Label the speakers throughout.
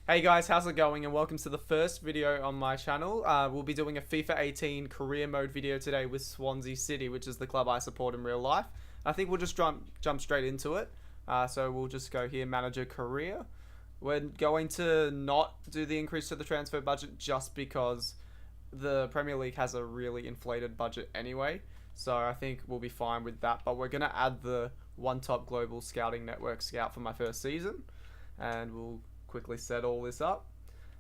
Speaker 1: Hey guys, how's it going and welcome to the first video on my channel. We'll be doing a FIFA 18 career mode video today with Swansea City, which is the club I support in real life. I think we'll just jump straight into it. So we'll just go here, manager career. We're going to not do the increase to the transfer budget just because the Premier League has a really inflated budget anyway. So I think we'll be fine with that. But we're going to add the One Top Global Scouting Network scout for my first season. And we'll quickly set all this up,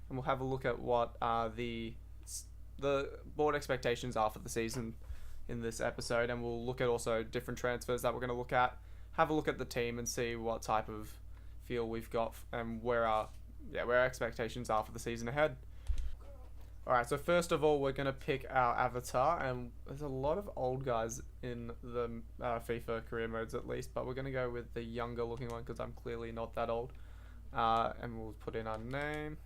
Speaker 1: and we'll have a look at what the board expectations are for the season in this episode, and we'll look at also different transfers that we're going to look at, have a look at the team and see what type of feel we've got and where our expectations are for the season ahead. Alright, so first of all we're going to pick our avatar, and there's a lot of old guys in the FIFA career modes at least, but we're going to go with the younger looking one because I'm clearly not that old. And we'll put in our name.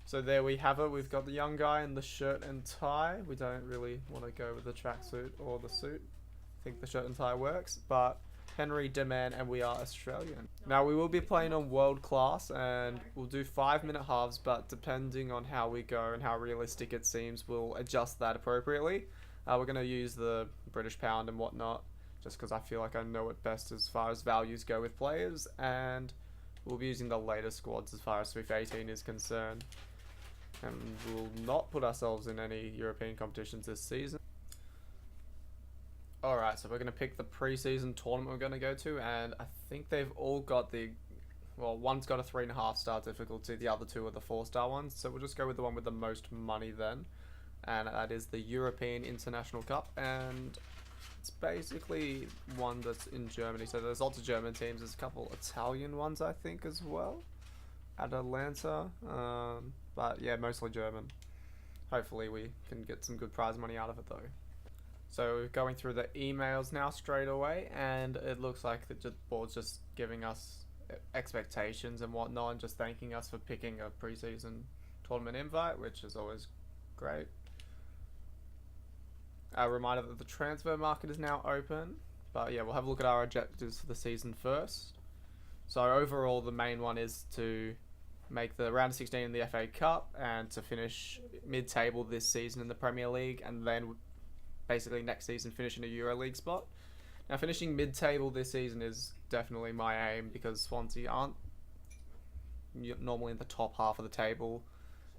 Speaker 1: So there we have it. We've got the young guy in the shirt and tie. We don't really want to go with the tracksuit or the suit. I think the shirt and tie works, but HenDaMan, and we are Australian. Now we will be playing on world class, and we'll do 5-minute halves, but depending on how we go and how realistic it seems, we'll adjust that appropriately. We're going to use the British pound and whatnot, just because I feel like I know it best as far as values go with players, and we'll be using the latest squads as far as FIFA 18 is concerned. And we'll not put ourselves in any European competitions this season. Alright, so we're going to pick the pre-season tournament we're going to go to, and I think they've all got one's got a 3.5 star difficulty, the other two are the 4-star ones, so we'll just go with the one with the most money then. And that is the European International Cup, and it's basically one that's in Germany, so there's lots of German teams. There's a couple Italian ones, I think, as well, at Atlanta. But yeah, mostly German. Hopefully we can get some good prize money out of it though. So we're going through the emails now straight away, and it looks like the board's just giving us expectations and whatnot, and just thanking us for picking a pre-season tournament invite, which is always great. A reminder that the transfer market is now open, but yeah, we'll have a look at our objectives for the season first. So overall, the main one is to make the round of 16 in the FA Cup and to finish mid-table this season in the Premier League, and then basically next season finish in a Euro League spot. Now, finishing mid-table this season is definitely my aim because Swansea aren't normally in the top half of the table,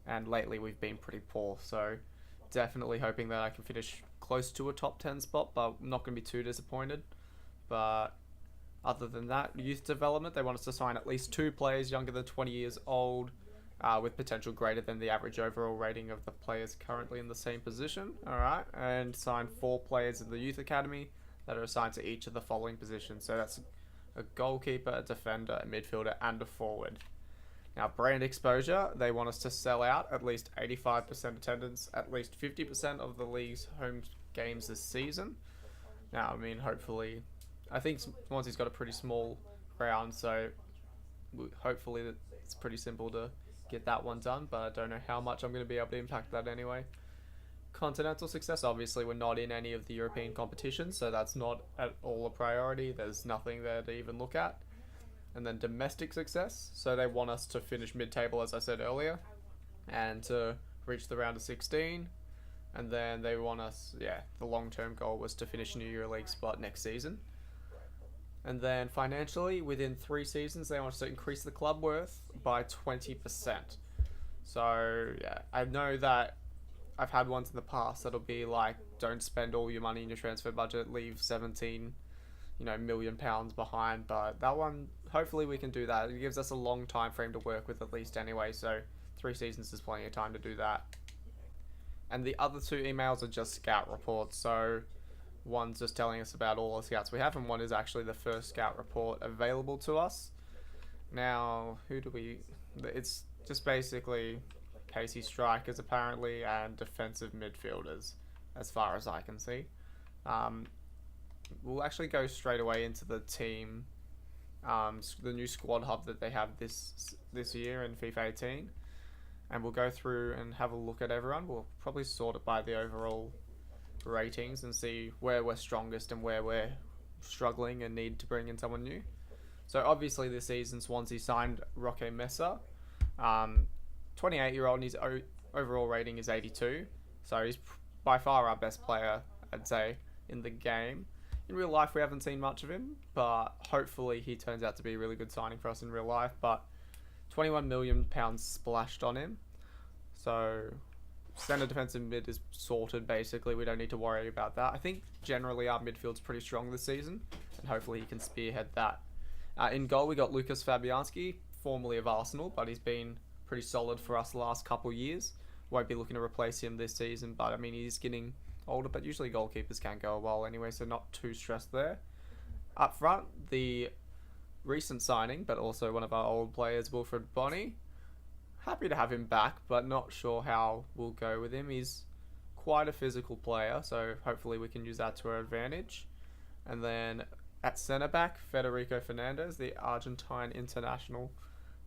Speaker 1: and lately we've been pretty poor, so definitely hoping that I can finish close to a top 10 spot, but I'm not going to be too disappointed. But other than that, youth development, they want us to sign at least 2 players younger than 20 years old, with potential greater than the average overall rating of the players currently in the same position. Alright, and sign 4 players in the youth academy that are assigned to each of the following positions. So that's a goalkeeper, a defender, a midfielder, and a forward. Now, brand exposure, they want us to sell out at least 85% attendance, at least 50% of the league's home games this season. Now, I mean, hopefully, I think Swansea's got a pretty small ground, so hopefully it's pretty simple to get that one done, but I don't know how much I'm going to be able to impact that anyway. Continental success, obviously we're not in any of the European competitions, so that's not at all a priority. There's nothing there to even look at. And then domestic success, so they want us to finish mid-table, as I said earlier, and to reach the round of 16. And then they want us, the long-term goal was to finish in a EuroLeague spot next season. And then financially, within 3 seasons, they want us to increase the club worth by 20%. So yeah, I know that I've had ones in the past that'll be like, don't spend all your money in your transfer budget, leave 17 million pounds behind, but that one, hopefully we can do that. It gives us a long time frame to work with at least anyway, so 3 seasons is plenty of time to do that. And the other 2 emails are just scout reports, so one's just telling us about all the scouts we have, and one is actually the first scout report available to us. Now, it's just basically pacey strikers apparently, and defensive midfielders, as far as I can see. We'll actually go straight away into the team, the new squad hub that they have this year in FIFA 18, and we'll go through and have a look at everyone. We'll probably sort it by the overall ratings and see where we're strongest and where we're struggling and need to bring in someone new. So obviously this season Swansea signed Roque Mesa, Um, 28-year-old and his overall rating is 82. So he's by far our best player, I'd say, in the game. In real life, we haven't seen much of him, but hopefully he turns out to be a really good signing for us in real life. But £21 million splashed on him. So centre defensive mid is sorted, basically. We don't need to worry about that. I think generally our midfield's pretty strong this season, and hopefully he can spearhead that. In goal, we got Lucas Fabianski, formerly of Arsenal, but he's been pretty solid for us the last couple of years. Won't be looking to replace him this season, but I mean, he's getting older, but usually goalkeepers can't go a while anyway, so not too stressed there. Up front, the recent signing, but also one of our old players, Wilfred Bonney. Happy to have him back, but not sure how we'll go with him. He's quite a physical player, so hopefully we can use that to our advantage. And then at centre-back, Federico Fernandez, the Argentine international.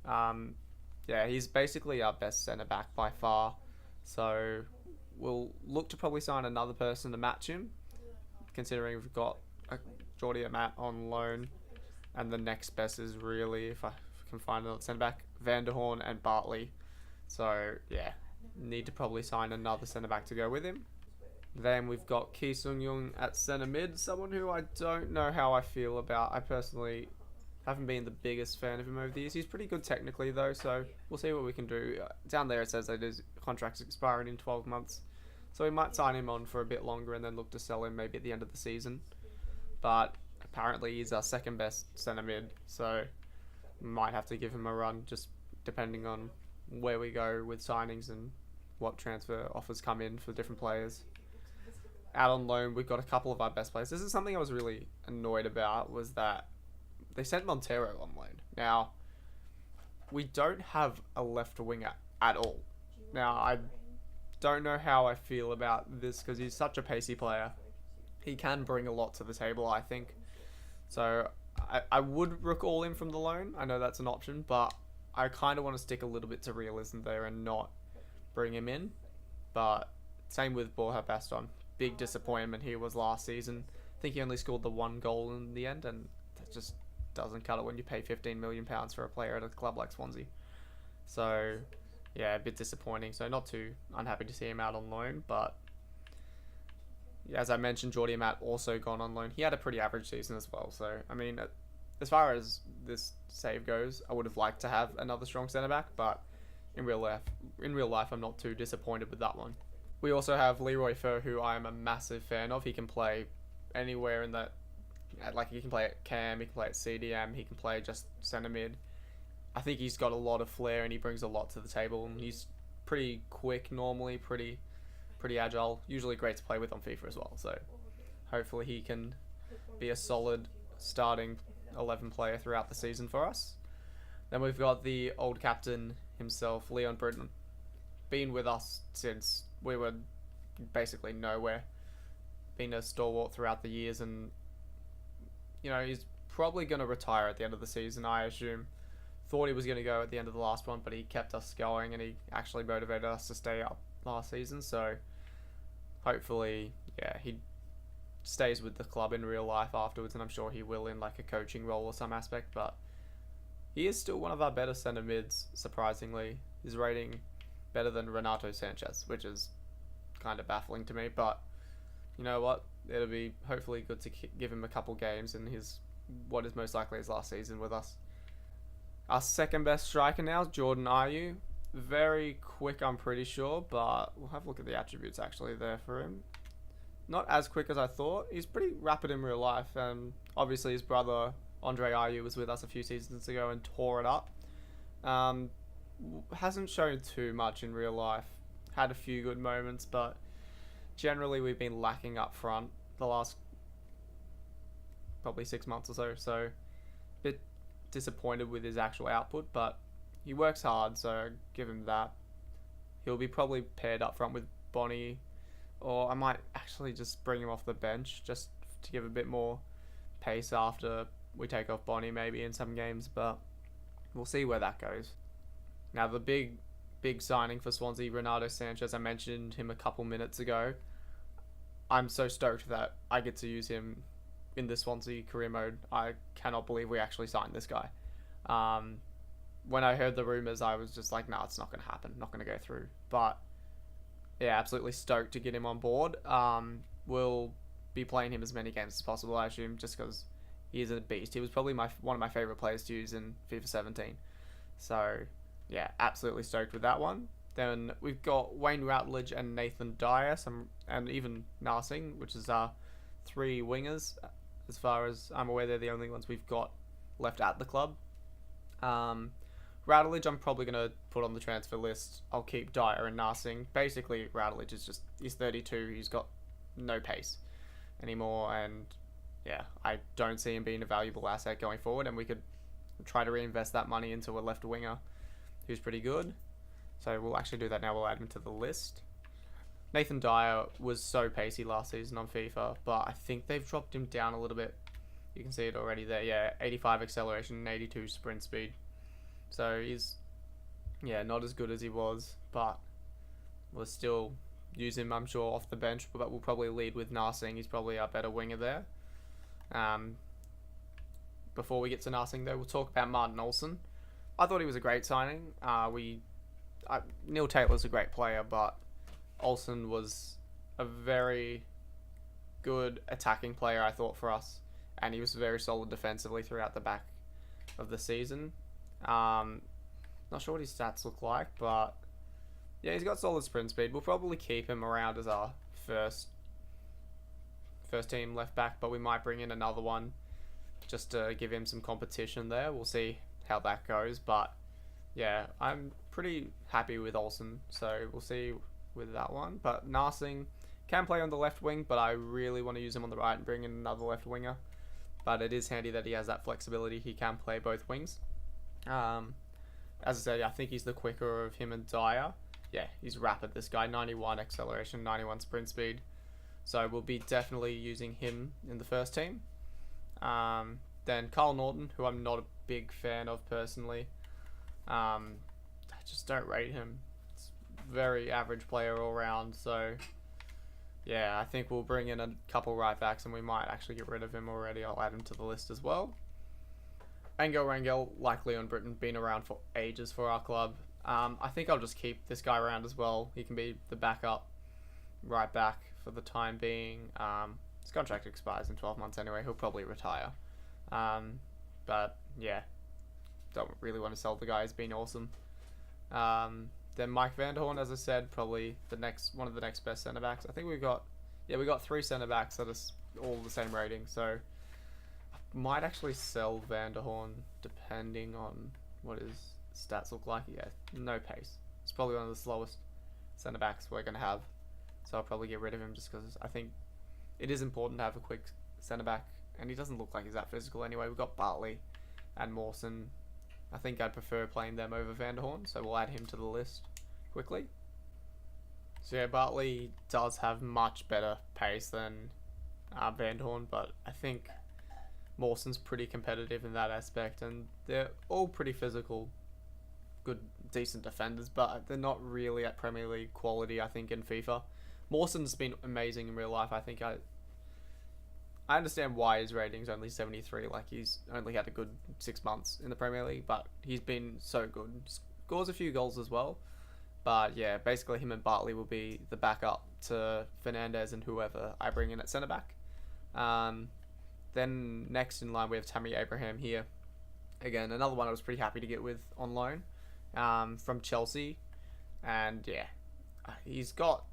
Speaker 1: Yeah, he's basically our best centre-back by far. So we'll look to probably sign another person to match him, considering we've got HenDaMan on loan. And the next best is really, if I can find another centre-back, Van der Horn and Bartley. So, yeah, need to probably sign another centre-back to go with him. Then we've got Ki Sung-young at centre-mid, someone who I don't know how I feel about. I personally haven't been the biggest fan of him over the years. He's pretty good technically, though, so we'll see what we can do. Down there it says that his contract's expiring in 12 months. So we might sign him on for a bit longer and then look to sell him maybe at the end of the season. But apparently he's our second best centre-mid, so might have to give him a run, just depending on where we go with signings and what transfer offers come in for different players. Out on loan, we've got a couple of our best players. This is something I was really annoyed about, was that they sent Montero on loan. Now, we don't have a left winger at all. Now, I don't know how I feel about this, because he's such a pacey player. He can bring a lot to the table, I think. So I would recall him from the loan. I know that's an option, but I kind of want to stick a little bit to realism there and not bring him in. But same with Borja Baston. Big disappointment he was last season. I think he only scored the one goal in the end, and that just doesn't cut it when you pay £15 million for a player at a club like Swansea. So yeah, a bit disappointing. So not too unhappy to see him out on loan, but as I mentioned, HenDaMan also gone on loan. He had a pretty average season as well. So, I mean, as far as this save goes, I would have liked to have another strong centre-back, but in real life, I'm not too disappointed with that one. We also have Leroy Fer, who I am a massive fan of. He can play anywhere in that. Like, he can play at cam, he can play at CDM, he can play just centre-mid. I think he's got a lot of flair and he brings a lot to the table. And he's pretty quick normally, pretty agile, usually great to play with on FIFA as well, so hopefully he can be a solid starting 11 player throughout the season for us. Then we've got the old captain himself, Leon Britton, been with us since we were basically nowhere, been a stalwart throughout the years, and you know, he's probably going to retire at the end of the season, I assume. Thought he was going to go at the end of the last one, but he kept us going and he actually motivated us to stay up last season, so hopefully, yeah, he stays with the club in real life afterwards, and I'm sure he will in like a coaching role or some aspect, but he is still one of our better centre mids, surprisingly. His rating better than Renato Sanchez, which is kind of baffling to me, but you know what? It'll be hopefully good to give him a couple games in his, what is most likely his last season with us. Our second best striker now is Jordan Ayew. Very quick, I'm pretty sure, but we'll have a look at the attributes actually there for him. Not as quick as I thought. He's pretty rapid in real life, and obviously his brother Andre Ayew was with us a few seasons ago and tore it up. Hasn't shown too much in real life. Had a few good moments, but generally we've been lacking up front the last probably 6 months or so. So a bit disappointed with his actual output, but he works hard, so I give him that. He'll be probably paired up front with Bonney, or I might actually just bring him off the bench just to give a bit more pace after we take off Bonney maybe in some games, but we'll see where that goes. Now the big signing for Swansea, Renato Sanchez, I mentioned him a couple minutes ago. I'm so stoked that I get to use him in the Swansea career mode. I cannot believe we actually signed this guy. when I heard the rumours, I was just like, nah, it's not going to happen. Not going to go through. But yeah, absolutely stoked to get him on board. We'll be playing him as many games as possible, I assume, just because he is a beast. He was probably one of my favourite players to use in FIFA 17. So yeah, absolutely stoked with that one. Then we've got Wayne Routledge and Nathan Dyer, and even Narsing, which is our 3 wingers. As far as I'm aware, they're the only ones we've got left at the club. Routledge, I'm probably going to put on the transfer list. I'll keep Dyer and Narsing. Basically, Routledge he's 32. He's got no pace anymore, and yeah, I don't see him being a valuable asset going forward, and we could try to reinvest that money into a left winger who's pretty good. So we'll actually do that now. We'll add him to the list. Nathan Dyer was so pacey last season on FIFA, but I think they've dropped him down a little bit. You can see it already there. Yeah, 85 acceleration and 82 sprint speed. So he's, yeah, not as good as he was, but we'll still use him, I'm sure, off the bench. But we'll probably lead with Narsing. He's probably our better winger there. Before we get to Narsing, though, we'll talk about Martin Olsen. I thought he was a great signing. Neil Taylor's a great player, but Olsen was a very good attacking player, I thought, for us. And he was very solid defensively throughout the back of the season. Not sure what his stats look like, but yeah, he's got solid sprint speed. We'll probably keep him around as our first team left back, but we might bring in another one just to give him some competition there. We'll see how that goes, but yeah, I'm pretty happy with Olsen, so we'll see with that one. But Narsing can play on the left wing, but I really want to use him on the right and bring in another left winger. But it is handy that he has that flexibility. He can play both wings. As I said, I think he's the quicker of him and Dyer. Yeah, he's rapid, this guy. 91 acceleration, 91 sprint speed. So we'll be definitely using him in the first team. Then Carl Norton, who I'm not a big fan of personally. I just don't rate him. It's a very average player all round. So yeah, I think we'll bring in a couple right backs and we might actually get rid of him already. I'll add him to the list as well. Angel Rangel, like Leon Britton, been around for ages for our club. I think I'll just keep this guy around as well. He can be the backup right back for the time being. His contract expires in 12 months anyway. He'll probably retire. But yeah, don't really want to sell the guy. He's been awesome. Then Mike Vanderhorn, as I said, probably one of the next best centre backs. I think we got 3 centre backs that are all the same rating. So I might actually sell Vanderhorn depending on what his stats look like. Yeah, no pace. It's probably one of the slowest centre backs we're gonna have. So I'll probably get rid of him just because I think it is important to have a quick centre back, and he doesn't look like he's that physical anyway. We've got Bartley and Mawson. I think I'd prefer playing them over Vanderhorn, so we'll add him to the list quickly. So yeah, Bartley does have much better pace than Vanderhorn, but I think Mawson's pretty competitive in that aspect, and they're all pretty physical, good, decent defenders, but they're not really at Premier League quality, I think, in FIFA. Mawson's been amazing in real life. I think I understand why his rating's only 73. Like, he's only had a good 6 months in the Premier League, but he's been so good. Scores a few goals as well. But yeah, basically him and Bartley will be the backup to Fernandez and whoever I bring in at centre back. Then next in line we have Tammy Abraham here. Again, another one I was pretty happy to get with on loan from Chelsea. And yeah, he's got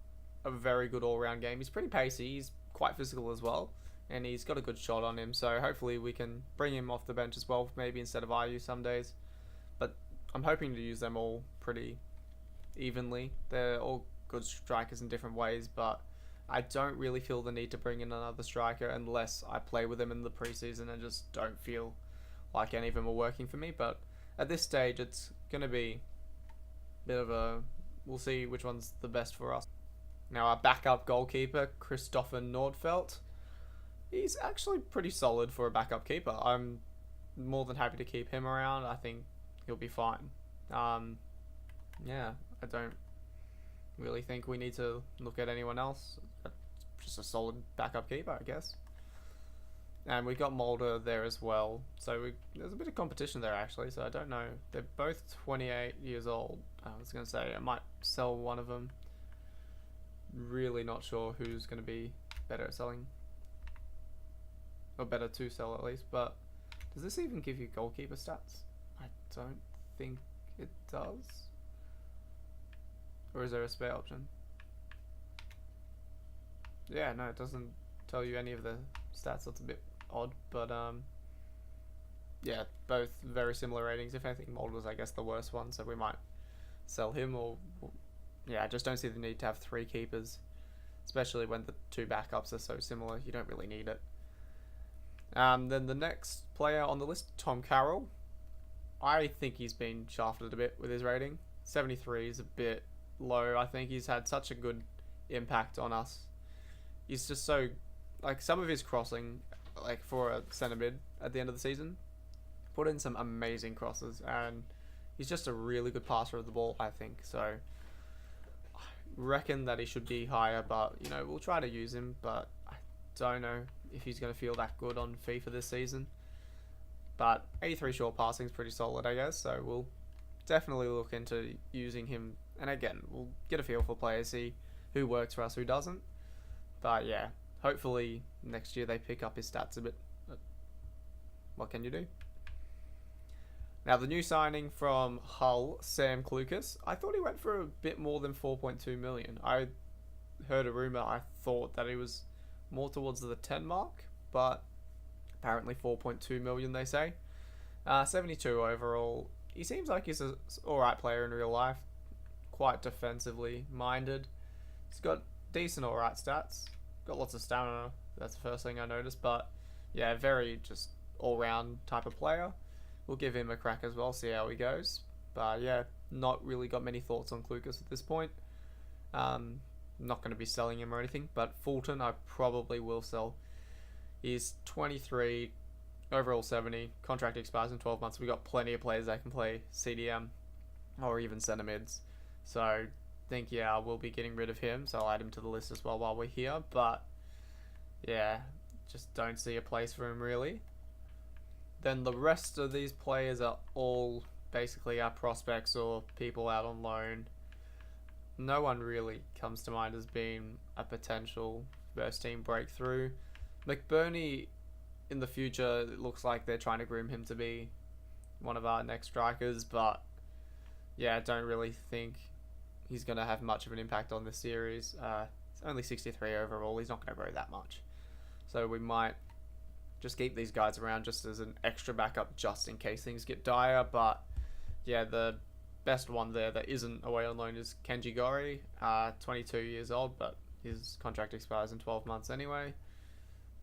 Speaker 1: a very good all-round game. He's pretty pacey. He's quite physical as well. And he's got a good shot on him. So hopefully we can bring him off the bench as well, maybe instead of Ayew some days. But I'm hoping to use them all pretty evenly. They're all good strikers in different ways, but I don't really feel the need to bring in another striker unless I play with them in the preseason and just don't feel like any of them are working for me. But at this stage, it's going to be a bit of a... We'll see which one's the best for us. Now, our backup goalkeeper, Christopher Nordfeldt, he's actually pretty solid for a backup keeper. I'm more than happy to keep him around. I think he'll be fine. Yeah, I don't really think we need to look at anyone else. Just a solid backup keeper, I guess. And we got Mulder there as well. So there's a bit of competition there actually. So I don't know. They're both 28 years old. I was going to say I might sell one of them. Really not sure who's going to be better at selling. Or better to sell at least. But does this even give you goalkeeper stats? I don't think it does. Or is there a spare option? Yeah, no, it doesn't tell you any of the stats. That's a bit odd, but yeah, both very similar ratings. If anything, Mulder's I guess the worst one, so we might sell him. Or yeah, I just don't see the need to have 3 keepers, especially when the 2 backups are so similar. You don't really need it. Then the next player on the list, Tom Carroll. I think he's been shafted a bit with his rating. 73 is a bit low. I think he's had such a good impact on us. He's just so, like, some of his crossing, like for a centre mid at the end of the season, put in some amazing crosses, and he's just a really good passer of the ball, I think. So I reckon that he should be higher, but you know, we'll try to use him, but I don't know if he's going to feel that good on FIFA this season. But 83 short passing is pretty solid, I guess, so we'll definitely look into using him. And again, we'll get a feel for players, see who works for us, who doesn't. But yeah, hopefully next year they pick up his stats a bit. But what can you do? Now the new signing from Hull, Sam Clucas, I thought he went for a bit more than 4.2 million. I heard a rumour, I thought that he was more towards the 10 mark, but apparently 4.2 million they say. 72 overall. He seems like he's an alright player in real life, quite defensively minded. He's got decent alright stats, got lots of stamina, that's the first thing I noticed, but yeah, very just all-round type of player. We'll give him a crack as well, see how he goes. But yeah, not really got many thoughts on Clucas at this point. Not going to be selling him or anything, but Fulton I probably will sell. He's 23, overall 70, contract expires in 12 months. We've got plenty of players that can play CDM or even centre mids. So I think, yeah, we'll be getting rid of him, so I'll add him to the list as well while we're here. But yeah, just don't see a place for him really. Then the rest of these players are all basically our prospects or people out on loan. No one really comes to mind as being a potential first team breakthrough. McBurney, in the future, it looks like they're trying to groom him to be one of our next strikers, but yeah, I don't really think he's going to have much of an impact on the series. It's only 63 overall, he's not going to grow that much. So we might just keep these guys around just as an extra backup just in case things get dire. But yeah, the best one there that isn't away on loan is Kenji Gori, 22 years old, but his contract expires in 12 months anyway.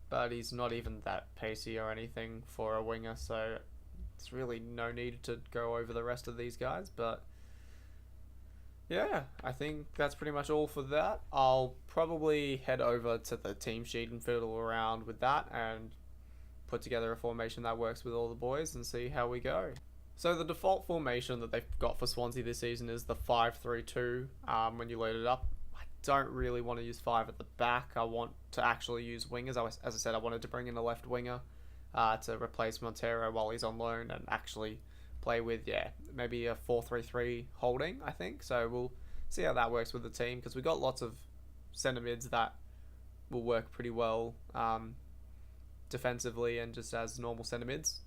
Speaker 1: But he's not even that pacey or anything for a winger, so it's really no need to go over the rest of these guys. But yeah, I think that's pretty much all for that. I'll probably head over to the team sheet and fiddle around with that and put together a formation that works with all the boys and see how we go. So the default formation that they've got for Swansea this season is the 5-3-2 when you load it up. I don't really want to use 5 at the back. I want to actually use wingers. As I said, I wanted to bring in a left winger to replace Montero while he's on loan and actually play with, yeah, maybe a 4-3-3 holding, I think. So we'll see how that works with the team, because we've got lots of centre mids that will work pretty well defensively and just as normal centre mids.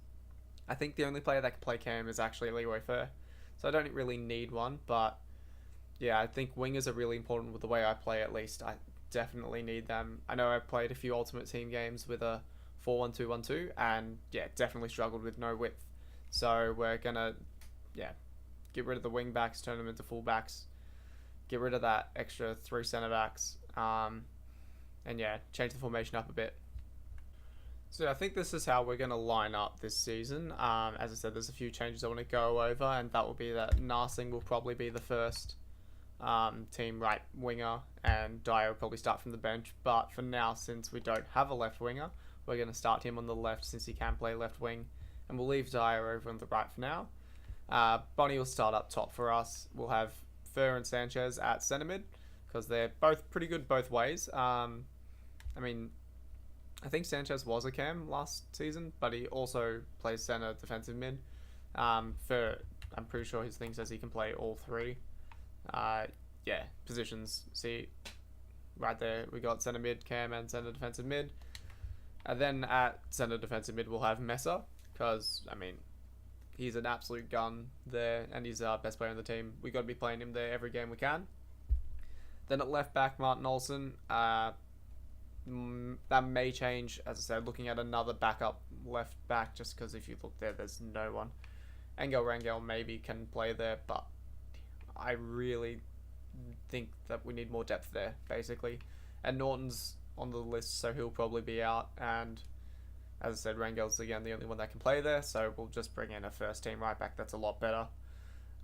Speaker 1: I think the only player that can play cam is actually Leroy Fer, so I don't really need one, but yeah, I think wingers are really important with the way I play, at least. I definitely need them. I know I've played a few Ultimate Team games with a 4-1-2-1-2, and yeah, definitely struggled with no width. So we're gonna, yeah, get rid of the wing backs, turn them into full backs, get rid of that extra 3 centre backs, and yeah, change the formation up a bit. So I think this is how we're going to line up this season. As I said, there's a few changes I want to go over, and that will be that Narsing will probably be the first team right winger, and Dyer will probably start from the bench. But for now, since we don't have a left winger, we're going to start him on the left since he can play left wing, and we'll leave Dyer over on the right for now. Bonnie will start up top for us. We'll have Fer and Sanchez at centre mid, because they're both pretty good both ways. I mean, I think Sanchez was a cam last season, but he also plays centre, defensive mid. I'm pretty sure his thing says he can play all three. Yeah, positions. See, right there we got centre mid, cam, and centre defensive mid. And then at centre defensive mid we'll have Mesa, because I mean he's an absolute gun there, and he's our best player on the team. We got to be playing him there every game we can. Then at left back, Martin Olsen. That may change, as I said, looking at another backup left back, just because if you look there, there's no one. Angel Rangel maybe can play there, but I really think that we need more depth there, basically. And Norton's on the list, so he'll probably be out. And as I said, Rangel's again the only one that can play there, so we'll just bring in a first team right back that's a lot better.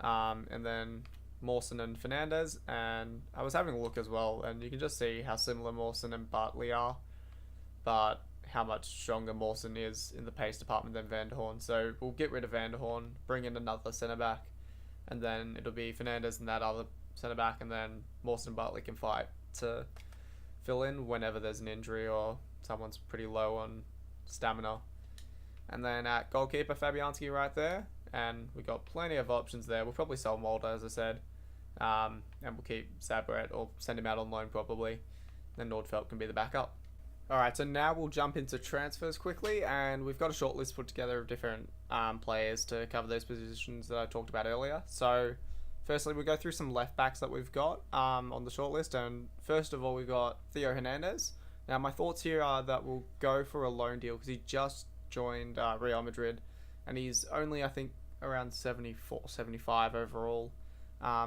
Speaker 1: And then Mawson and Fernandez, and I was having a look as well, and you can just see how similar Mawson and Bartley are, but how much stronger Mawson is in the pace department than Van der Horn. So we'll get rid of Van der Horn, bring in another centre back, and then it'll be Fernandez and that other centre back, and then Mawson and Bartley can fight to fill in whenever there's an injury or someone's pretty low on stamina. And then at goalkeeper, Fabianski right there, and we got plenty of options there. We'll probably sell Mulder, as I said, and we'll keep Zabret or send him out on loan probably. Then Nordfeldt can be the backup. Alright, so now we'll jump into transfers quickly, and we've got a short list put together of different players to cover those positions that I talked about earlier. So firstly, we'll go through some left backs that we've got on the short list, and first of all we've got Theo Hernandez. Now my thoughts here are that we'll go for a loan deal because he just joined Real Madrid, and he's only I think around 74, 75 overall.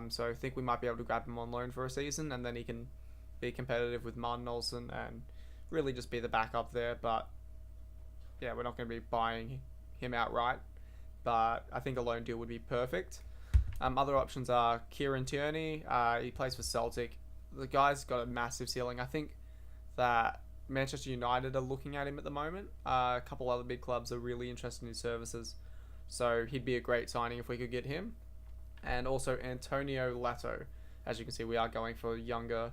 Speaker 1: So I think we might be able to grab him on loan for a season, and then he can be competitive with Martin Olsen and really just be the backup there. But yeah, we're not going to be buying him outright, but I think a loan deal would be perfect. Other options are Kieran Tierney. He plays for Celtic. The guy's got a massive ceiling. I think that Manchester United are looking at him at the moment. A couple other big clubs are really interested in his services, so he'd be a great signing if we could get him. And also Antonio Lato. As you can see, we are going for younger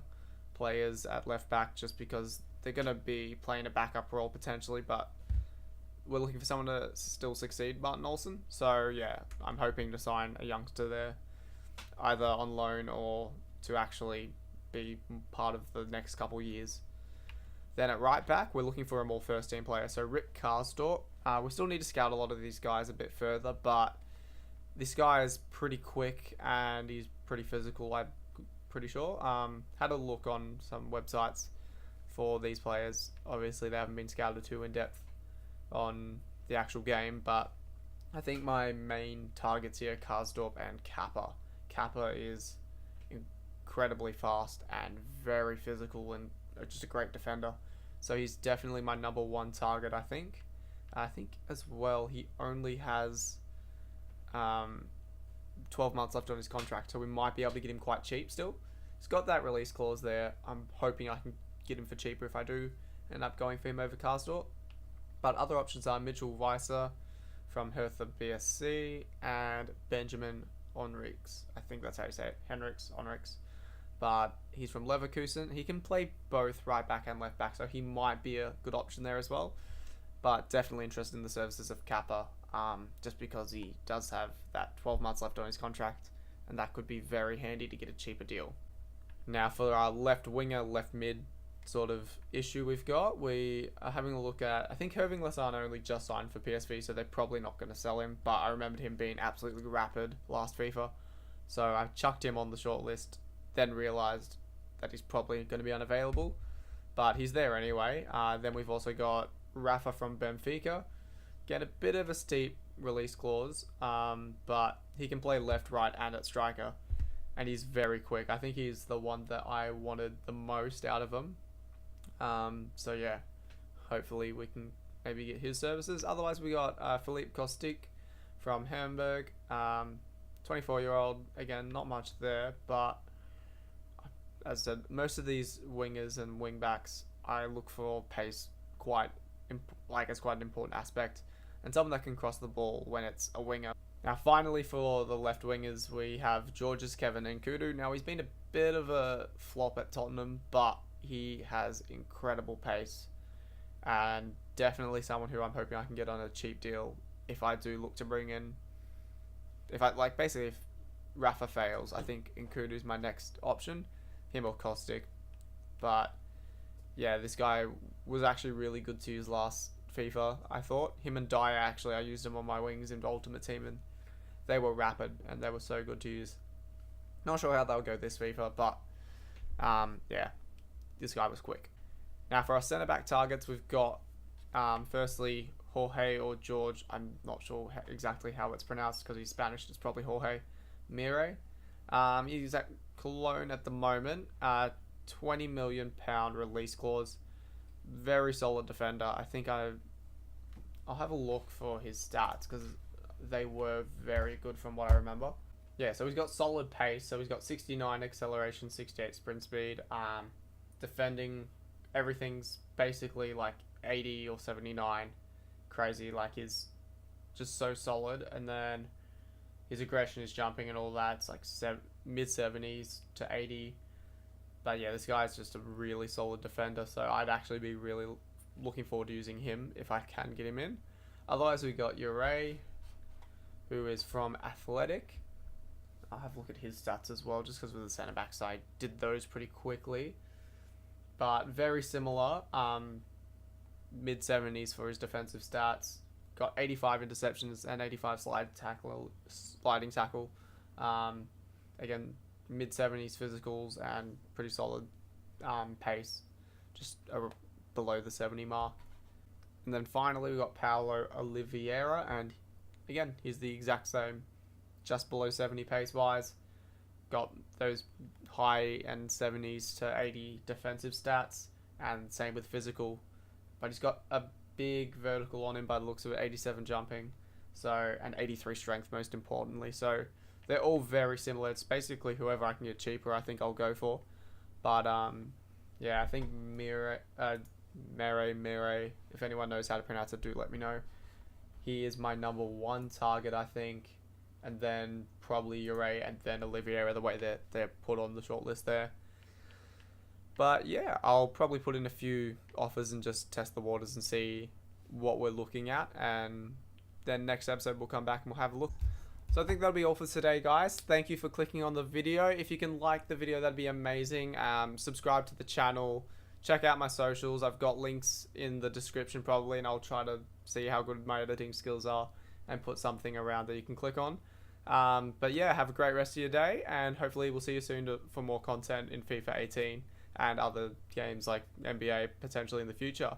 Speaker 1: players at left back just because they're going to be playing a backup role potentially, but we're looking for someone to still succeed Martin Olsen. So yeah, I'm hoping to sign a youngster there, either on loan or to actually be part of the next couple years. Then at right back, we're looking for a more first team player. So Rick Karsdorp. We still need to scout a lot of these guys a bit further, but this guy is pretty quick and he's pretty physical, I'm pretty sure. Had a look on some websites for these players. Obviously they haven't been scouted too in depth on the actual game, but I think my main targets here are Karsdorp and Kappa. Kappa is incredibly fast and very physical and just a great defender, so he's definitely my number one target. I think as well he only has 12 months left on his contract, so we might be able to get him quite cheap still. He's got that release clause there. I'm hoping I can get him for cheaper if I do end up going for him over Karsdorp. But other options are Mitchell Weiser from Hertha BSC and Benjamin Onriks. I think that's how you say it. Onriks. But he's from Leverkusen. He can play both right back and left back, so he might be a good option there as well. But definitely interested in the services of Kappa, just because he does have that 12 months left on his contract, and that could be very handy to get a cheaper deal. Now for our left winger, left mid sort of issue we've got, we are having a look at, I think Irving Lozano only just signed for PSV, so they're probably not going to sell him, but I remembered him being absolutely rapid last FIFA, so I chucked him on the short list, then realised that he's probably going to be unavailable, but he's there anyway. Then we've also got Rafa from Benfica. Get a bit of a steep release clause, but he can play left, right and at striker, and he's very quick. I think he's the one that I wanted the most out of him. So yeah, hopefully we can maybe get his services. Otherwise we got Philippe Kostic from Hamburg, 24-year-old. Again, not much there, but as I said, most of these wingers and wing backs, I look for pace as quite an important aspect, and someone that can cross the ball when it's a winger. Now finally for the left wingers, we have Georges Kevin Nkudu. Now he's been a bit of a flop at Tottenham, but he has incredible pace and definitely someone who I'm hoping I can get on a cheap deal if I do look to bring in. If I like, basically, if Rafa fails, I think Nkudu is my next option, him or Kostic. But yeah, this guy was actually really good to use last FIFA. I thought him and Dyer, actually, I used them on my wings in Ultimate Team, and they were rapid and they were so good to use. Not sure how they'll go this FIFA, but yeah, this guy was quick. Now for our centre back targets, we've got firstly Jorge or George. I'm not sure exactly how it's pronounced because he's Spanish. It's probably Jorge Mire. He's at Cologne at the moment. £20 million release clause. Very solid defender. I think I'll have a look for his stats because they were very good from what I remember. Yeah, so he's got solid pace. So he's got 69 acceleration, 68 sprint speed. Defending, everything's basically like 80 or 79. Crazy, like he's just so solid. And then his aggression, his jumping and all that, it's like mid 70s to 80. But yeah, this guy's just a really solid defender, so I'd actually be really looking forward to using him if I can get him in. Otherwise, we got Ure, who is from Athletic. I'll have a look at his stats as well, just because with the centre backs, I did those pretty quickly. But very similar, mid 70s for his defensive stats. Got 85 interceptions and 85 sliding tackle. Again, mid 70s physicals and pretty solid pace, just below the 70 mark. And then finally we got Paulo Oliveira, and again he's the exact same, just below 70 pace wise. Got those high end 70s to 80 defensive stats, and same with physical, but he's got a big vertical on him by the looks of it, 87 jumping, so, and 83 strength most importantly. So they're all very similar. It's basically whoever I can get cheaper, I think I'll go for. But yeah, I think Mire, if anyone knows how to pronounce it, do let me know. He is my number one target, I think, and then probably Ure and then Oliveira, the way they're put on the shortlist there. But yeah, I'll probably put in a few offers and just test the waters and see what we're looking at, and then next episode we'll come back and we'll have a look. So I think that'll be all for today, guys. Thank you for clicking on the video. If you can like the video, that'd be amazing. Subscribe to the channel. Check out my socials. I've got links in the description probably, and I'll try to see how good my editing skills are and put something around that you can click on. But yeah, have a great rest of your day, and hopefully we'll see you soon for more content in FIFA 18 and other games like NBA potentially in the future.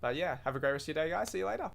Speaker 1: But yeah, have a great rest of your day, guys. See you later.